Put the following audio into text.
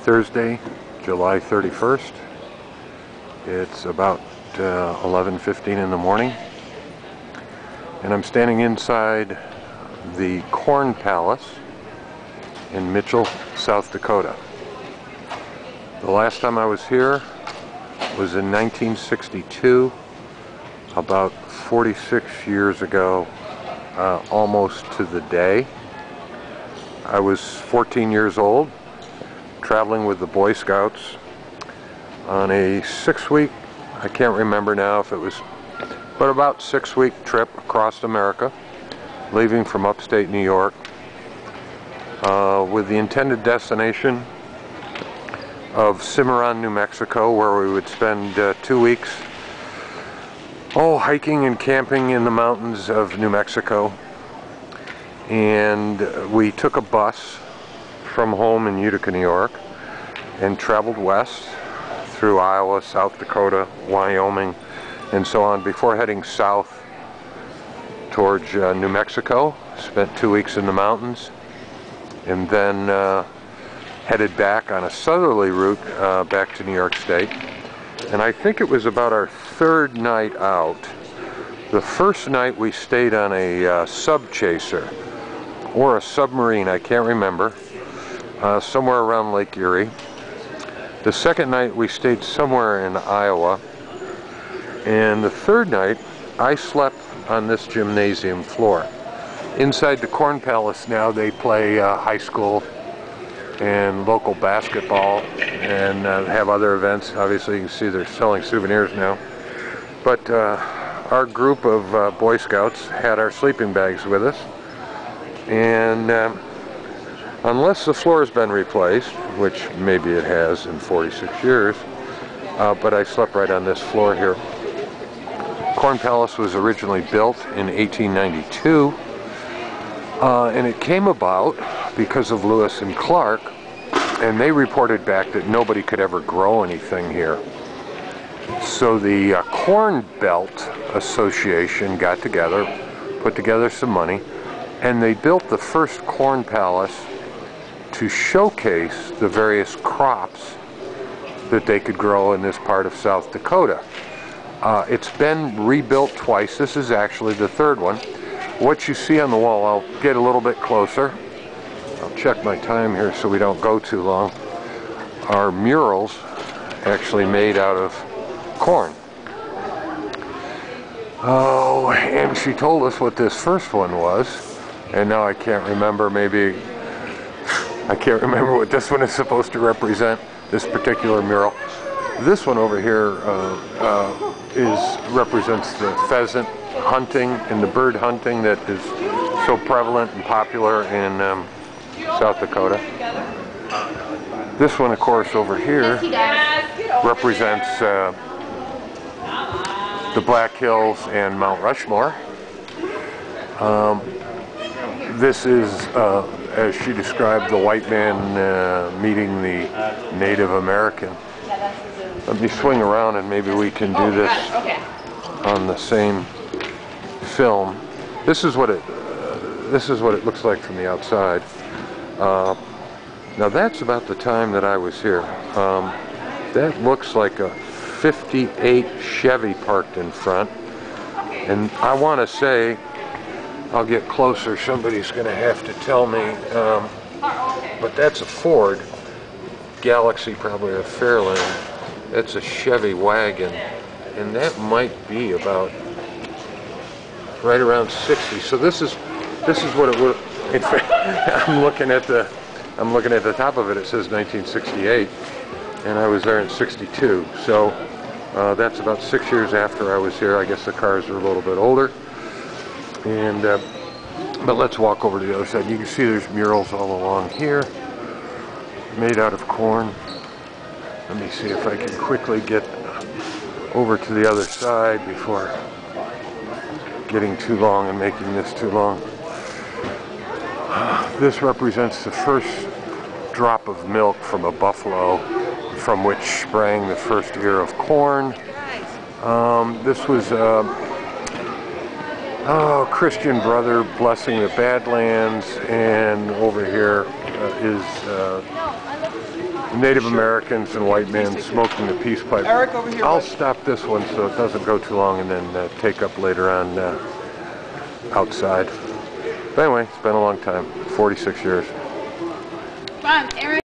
Thursday, July 31st. It's about 11:15 in the morning, and I'm standing inside the Corn Palace in Mitchell, South Dakota. The last time I was here was in 1962, about 46 years ago, almost to the day. I was 14 years old, traveling with the Boy Scouts on a 6-week, I can't remember now if it was, but about 6-week trip across America, leaving from upstate New York, with the intended destination of Cimarron, New Mexico, where we would spend 2 weeks hiking and camping in the mountains of New Mexico. And we took a bus from home in Utica, New York, and traveled west through Iowa, South Dakota, Wyoming, and so on before heading south towards New Mexico. Spent 2 weeks in the mountains, and then headed back on a southerly route back to New York State. And I think it was about our third night out. The first night we stayed on a sub chaser or a submarine, I can't remember, somewhere around Lake Erie. The second night we stayed somewhere in Iowa, and the third night I slept on this gymnasium floor. Inside the Corn Palace now they play high school and local basketball and have other events. Obviously you can see they're selling souvenirs now. But our group of Boy Scouts had our sleeping bags with us, and unless the floor has been replaced, which maybe it has in 46 years, but I slept right on this floor here. Corn Palace was originally built in 1892, and it came about because of Lewis and Clark, and they reported back that nobody could ever grow anything here. So the Corn Belt Association got together, put together some money, and they built the first Corn Palace to showcase the various crops that they could grow in this part of South Dakota. It's been rebuilt twice. This is actually the third one. What you see on the wall, I'll get a little bit closer. I'll check my time here so we don't go too long. Are murals actually made out of corn. Oh, and she told us what this first one was, and now I can't remember. Maybe I can't remember what this one is supposed to represent, this particular mural. This one over here represents the pheasant hunting and the bird hunting that is so prevalent and popular in South Dakota. This one, of course, over here represents the Black Hills and Mount Rushmore. This is, as she described, the white man meeting the Native American. Let me swing around and maybe we can do this on the same film. This is what it looks like from the outside. Now that's about the time that I was here. That looks like a 58 Chevy parked in front, and I want to say, I'll get closer, somebody's going to have to tell me, but that's a Ford Galaxy, probably a Fairlane. That's a Chevy wagon, and that might be about right around 60. So this is what it would. In fact, I'm looking at the top of it. It says 1968, and I was there in '62. So that's about 6 years after I was here. I guess the cars are a little bit older. And but let's walk over to the other side. You can see there's murals all along here, made out of corn. Let me see if I can quickly get over to the other side before getting too long and making this too long. This represents the first drop of milk from a buffalo, from which sprang the first ear of corn. This was Christian brother blessing the Badlands, and over here is Native Americans and white men smoking the peace pipe. Eric, over here. I'll stop this one so it doesn't go too long and then take up later on outside. But anyway, it's been a long time, 46 years. Come on, Eric.